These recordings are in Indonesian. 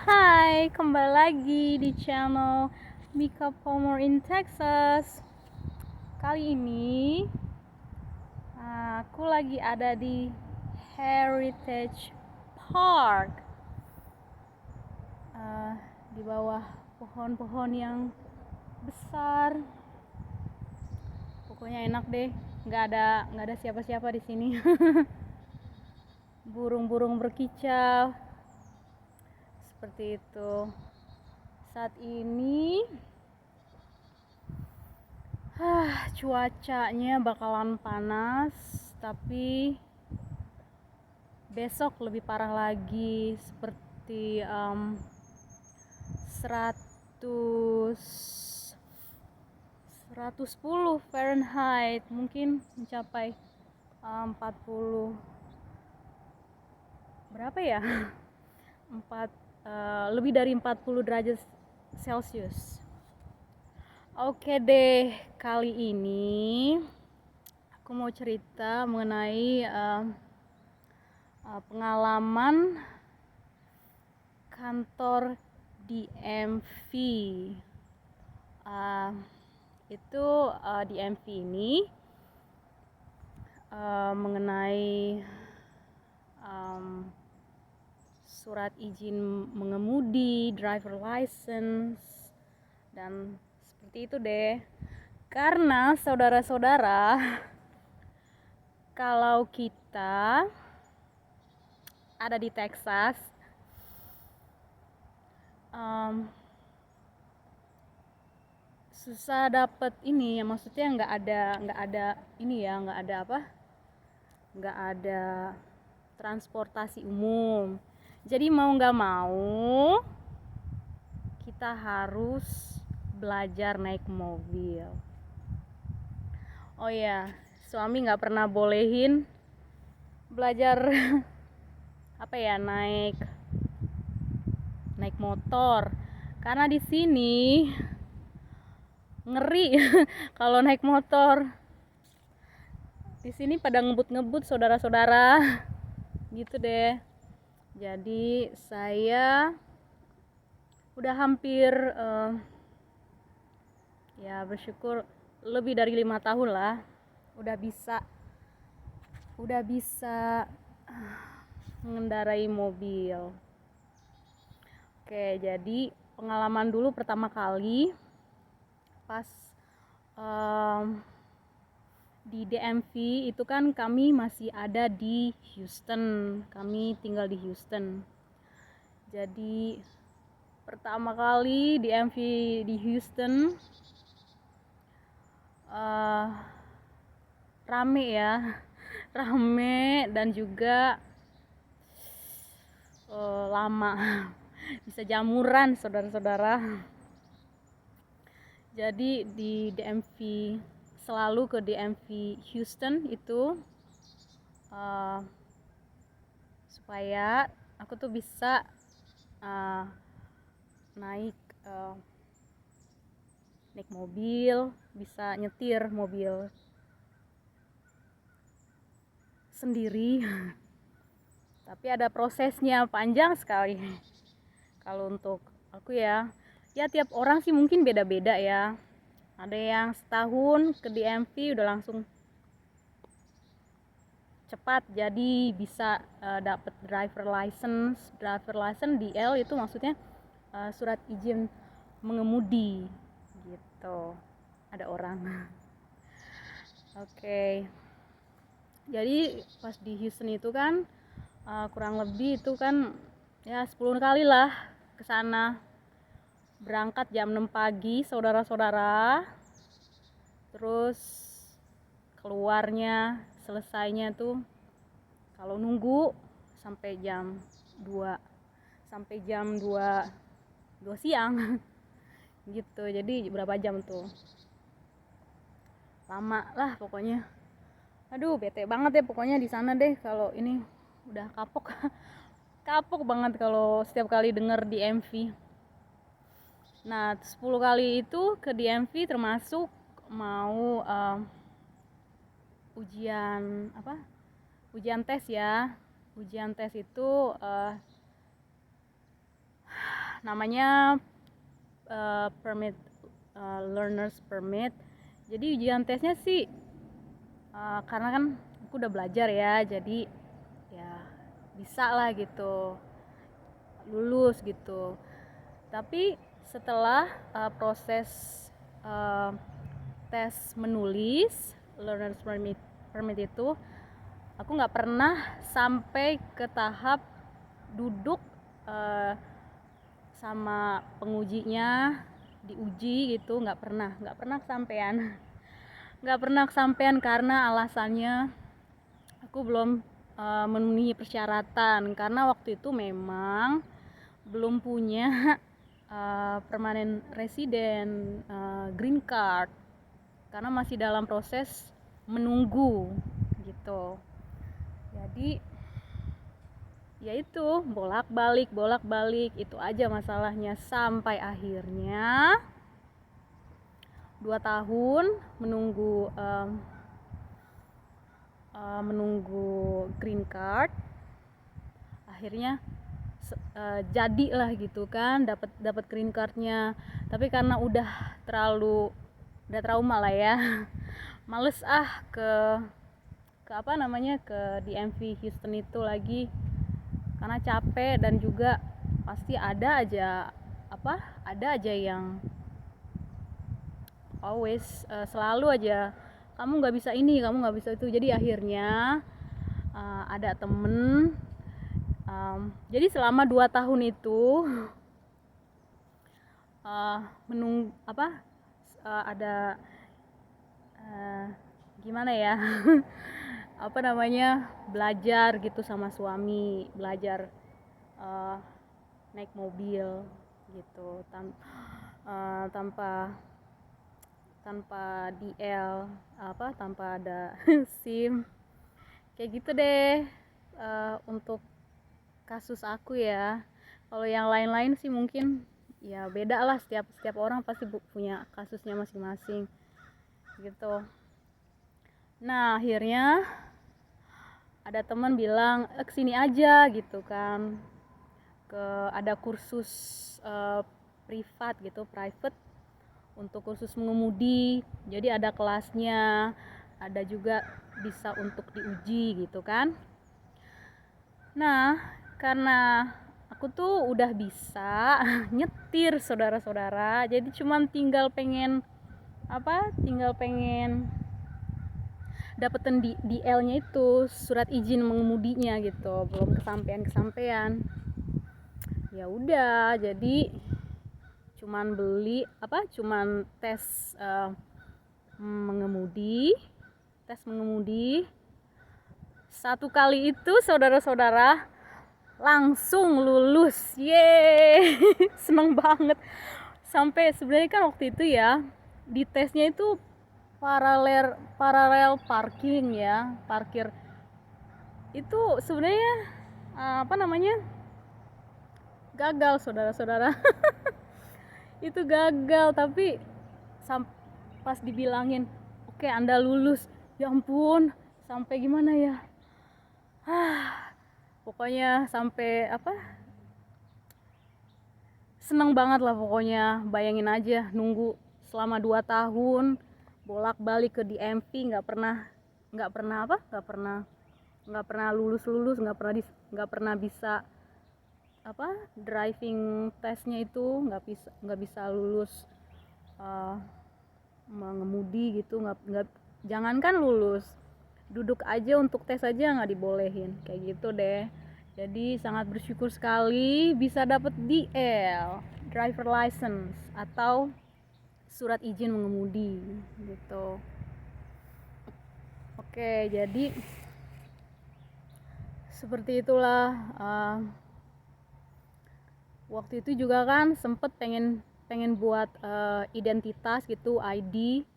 Hai, kembali lagi di channel Mika Palmer in Texas. Kali ini aku lagi ada di Heritage Park, di bawah pohon-pohon yang besar. Pokoknya enak deh, nggak ada siapa-siapa di sini. Burung-burung berkicau, seperti itu. Saat ini cuacanya bakalan panas, tapi besok lebih parah lagi, seperti 100 110 Fahrenheit, mungkin mencapai 40 berapa ya? 4 lebih dari 40 derajat Celcius. Oke deh, kali ini aku mau cerita mengenai pengalaman kantor DMV. Itu DMV ini mengenai surat izin mengemudi, driver license, dan seperti itu deh. Karena saudara-saudara, kalau kita ada di Texas, susah dapet ini ya, maksudnya nggak ada ini ya, nggak ada transportasi umum. Jadi mau nggak mau kita harus belajar naik mobil. Oh ya, suami nggak pernah bolehin belajar naik motor, karena di sini ngeri. Kalau naik motor di sini pada ngebut-ngebut saudara-saudara, gitu deh. Jadi saya udah hampir bersyukur lebih dari 5 tahun lah udah bisa mengendarai mobil. Oke, jadi pengalaman dulu pertama kali pas di DMV itu kan kami masih ada di Houston. Kami tinggal di Houston. Jadi pertama kali DMV di Houston rame ya. Rame dan juga lama. Bisa jamuran saudara-saudara. Jadi di DMV, selalu ke DMV Houston itu supaya aku tuh bisa naik mobil, bisa nyetir mobil sendiri. Tapi ada prosesnya, panjang sekali. Kalau untuk aku ya tiap orang sih mungkin beda-beda ya. Ada yang setahun ke DMV udah langsung cepat, jadi bisa dapat driver license DL, itu maksudnya surat izin mengemudi gitu. Ada orang. Oke. Jadi pas di Houston itu kan kurang lebih itu kan ya 10 kali lah ke sana. Berangkat jam 6 pagi saudara-saudara. Terus keluarnya selesainya tuh kalau nunggu sampai jam 2 siang. Gitu. Jadi berapa jam tuh? Lama lah pokoknya. Aduh, bete banget ya pokoknya di sana deh kalau ini udah kapok. Kapok banget kalau setiap kali denger di MV. Nah, 10 kali itu ke DMV termasuk mau ujian tes ya. Ujian tes itu namanya permit, learners permit. Jadi ujian tesnya sih karena kan aku udah belajar ya, jadi ya bisa lah gitu, lulus gitu. Tapi setelah proses tes menulis learners permit itu, aku nggak pernah sampai ke tahap duduk sama pengujinya diuji gitu, nggak pernah kesampean. Nggak pernah kesampean karena alasannya aku belum memenuhi persyaratan, karena waktu itu memang belum punya permanent resident, green card, karena masih dalam proses menunggu gitu. Jadi ya itu bolak-balik itu aja masalahnya, sampai akhirnya 2 tahun menunggu green card. Akhirnya jadilah gitu kan, dapat green cardnya. Tapi karena udah trauma lah ya, males ke apa namanya, ke DMV Houston itu lagi, karena capek dan juga pasti ada aja yang selalu aja, kamu nggak bisa ini, kamu nggak bisa itu. Jadi akhirnya ada temen, jadi selama 2 tahun itu ada gimana ya apa namanya, belajar gitu sama suami, belajar naik mobil gitu, tanpa DL, tanpa ada SIM, kayak gitu deh. Untuk kasus aku ya. Kalau yang lain-lain sih mungkin ya beda lah, setiap orang pasti punya kasusnya masing-masing gitu. Nah akhirnya ada teman bilang kesini aja gitu kan, ada kursus private untuk kursus mengemudi. Jadi ada kelasnya, ada juga bisa untuk diuji gitu kan. Nah karena aku tuh udah bisa nyetir saudara-saudara, jadi cuman tinggal pengen dapetin DL-nya itu, surat izin mengemudinya gitu, belum kesampean. Ya udah, jadi cuman tes mengemudi. Satu kali itu saudara-saudara langsung lulus, yeay. Seneng banget. Sampai sebenarnya kan waktu itu ya, di tesnya itu paralel parkir itu sebenarnya gagal saudara-saudara. Itu gagal, tapi pas dibilangin oke, Anda lulus, ya ampun, sampai gimana ya, pokoknya sampai seneng banget lah pokoknya. Bayangin aja nunggu selama 2 tahun bolak-balik ke DMV, nggak pernah lulus, nggak pernah bisa driving testnya itu, nggak bisa lulus mengemudi gitu, nggak, jangankan lulus, duduk aja untuk tes aja nggak dibolehin, kayak gitu deh. Jadi sangat bersyukur sekali bisa dapat DL, driver license, atau surat izin mengemudi gitu. Oke, jadi seperti itulah. Waktu itu juga kan sempet pengen buat identitas gitu, ID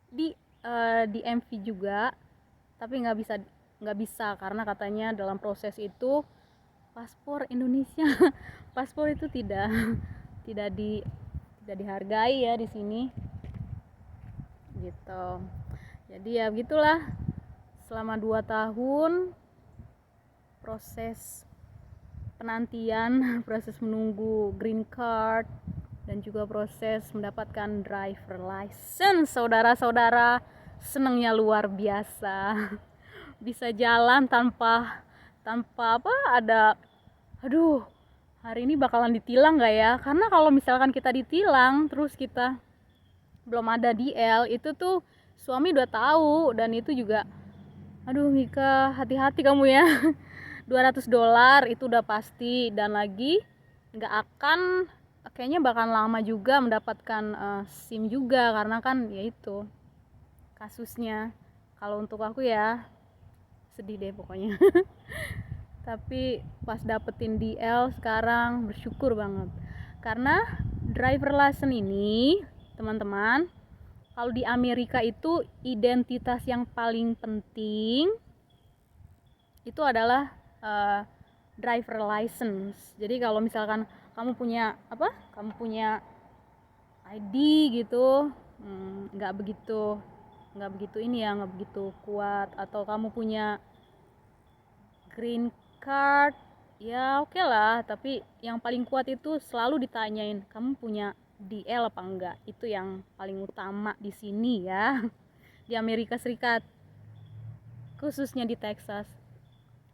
di MV juga, tapi nggak bisa karena katanya dalam proses itu paspor Indonesia paspor itu tidak dihargai ya di sini gitu. Jadi ya begitulah, selama 2 tahun proses penantian proses menunggu green card dan juga proses mendapatkan driver license. Saudara-saudara, senangnya luar biasa. Bisa jalan tanpa apa ada aduh, hari ini bakalan ditilang nggak ya? Karena kalau misalkan kita ditilang terus kita belum ada DL, itu tuh suami udah tahu, dan itu juga aduh Mika, hati-hati kamu ya. $200 itu udah pasti, dan lagi nggak akan, kayaknya bakalan lama juga mendapatkan SIM juga, karena kan ya itu kasusnya. Kalau untuk aku ya sedih deh pokoknya. Tapi pas dapetin DL sekarang bersyukur banget, karena driver license ini teman-teman, kalau di Amerika itu identitas yang paling penting itu adalah driver license. Jadi kalau misalkan kamu punya ID gitu, nggak begitu nggak begitu kuat, atau kamu punya green card ya oke lah, tapi yang paling kuat itu selalu ditanyain kamu punya DL apa enggak. Itu yang paling utama di sini ya, di Amerika Serikat, khususnya di Texas.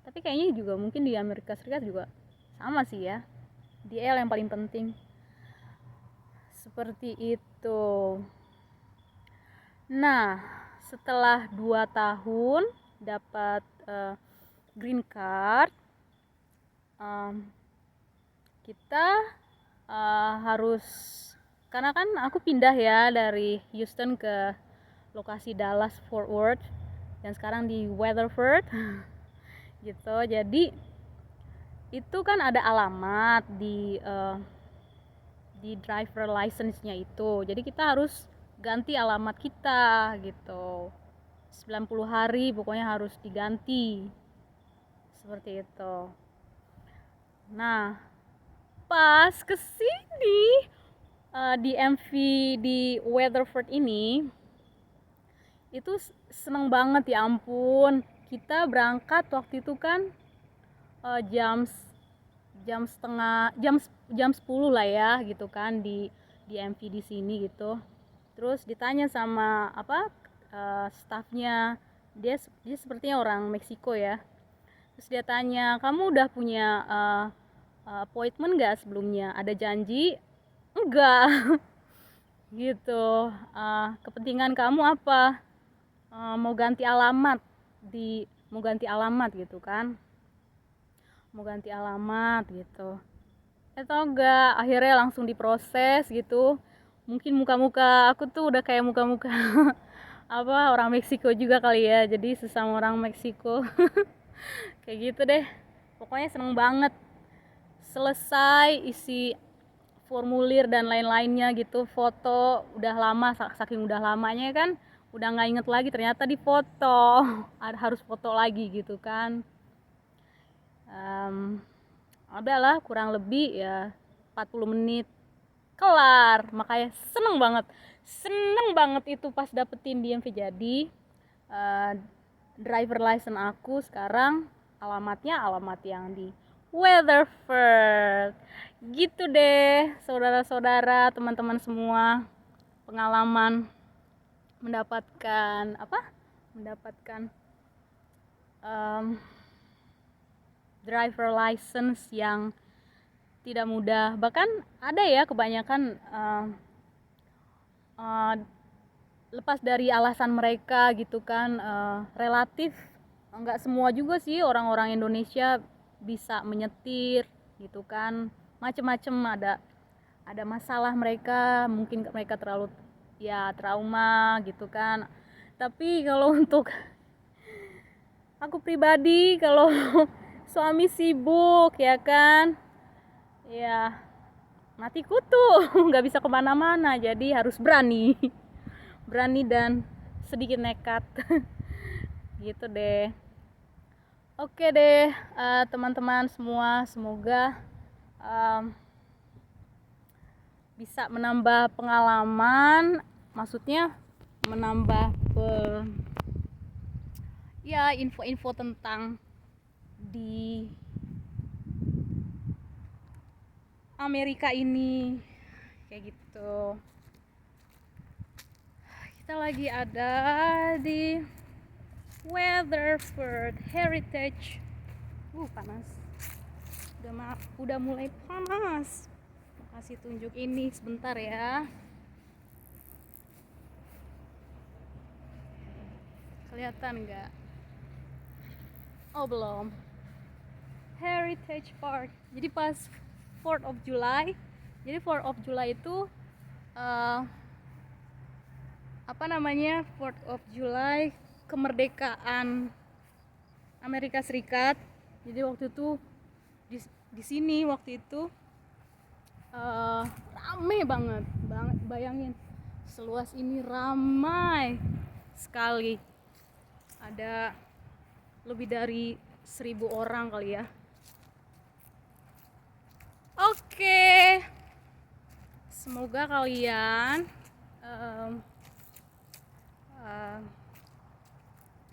Tapi kayaknya juga mungkin di Amerika Serikat juga sama sih ya, DL yang paling penting, seperti itu. Nah, setelah 2 tahun dapat green card, kita harus, karena kan aku pindah ya dari Houston ke lokasi Dallas Fort Worth, dan sekarang di Weatherford gitu. Jadi itu kan ada alamat di driver license-nya itu, jadi kita harus ganti alamat kita gitu. 90 hari pokoknya harus diganti, seperti itu. Nah, pas kesini di MV di Weatherford ini itu seneng banget, ya ampun. Kita berangkat waktu itu kan jam 10 lah ya gitu kan, di MV di sini gitu. Terus ditanya sama staffnya, dia sepertinya orang Meksiko ya. Terus dia tanya, kamu udah punya appointment nggak sebelumnya, ada janji? Enggak. Gitu. Kepentingan kamu apa? Mau ganti alamat gitu kan, mau ganti alamat gitu. Tau enggak, akhirnya langsung diproses gitu. Mungkin muka-muka aku tuh udah kayak muka-muka orang Meksiko juga kali ya, jadi sesama orang Meksiko. Kayak gitu deh, pokoknya seneng banget. Selesai isi formulir dan lain-lainnya gitu, foto, udah lama, saking udah lamanya kan udah nggak inget lagi, ternyata di foto. Harus foto lagi gitu kan. Adalah kurang lebih ya 40 menit kelar. Makanya seneng banget itu pas dapetin DMV. Jadi driver license aku sekarang alamatnya alamat yang di Weatherford. Gitu deh saudara-saudara, teman-teman semua, pengalaman mendapatkan driver license yang tidak mudah. Bahkan ada ya kebanyakan lepas dari alasan mereka gitu kan, relatif enggak semua juga sih orang-orang Indonesia bisa menyetir gitu kan. Macem-macem ada masalah mereka, mungkin mereka terlalu trauma gitu kan. Tapi kalau untuk aku pribadi, kalau suami sibuk ya kan, ya mati kutu. Nggak bisa kemana-mana, jadi harus berani dan sedikit nekat. Gitu deh. Oke deh teman-teman semua, semoga bisa menambah pengalaman, maksudnya menambah info-info tentang di Amerika ini, kayak gitu. Kita lagi ada di Weatherford Heritage. Panas. Udah mulai panas. Kasih tunjuk ini sebentar ya. Kelihatan nggak? Oh belum. Heritage Park. Jadi pas 4th of July. Jadi 4th of July itu apa namanya? 4th of July kemerdekaan Amerika Serikat. Jadi waktu itu di sini waktu itu rame banget, bayangin seluas ini ramai sekali, ada lebih dari 1000 orang kali ya. Oke, semoga kalian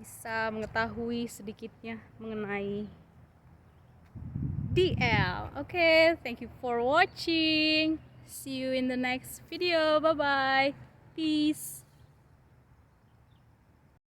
bisa mengetahui sedikitnya mengenai DL. Okay, thank you for watching. See you in the next video. Bye bye. Peace.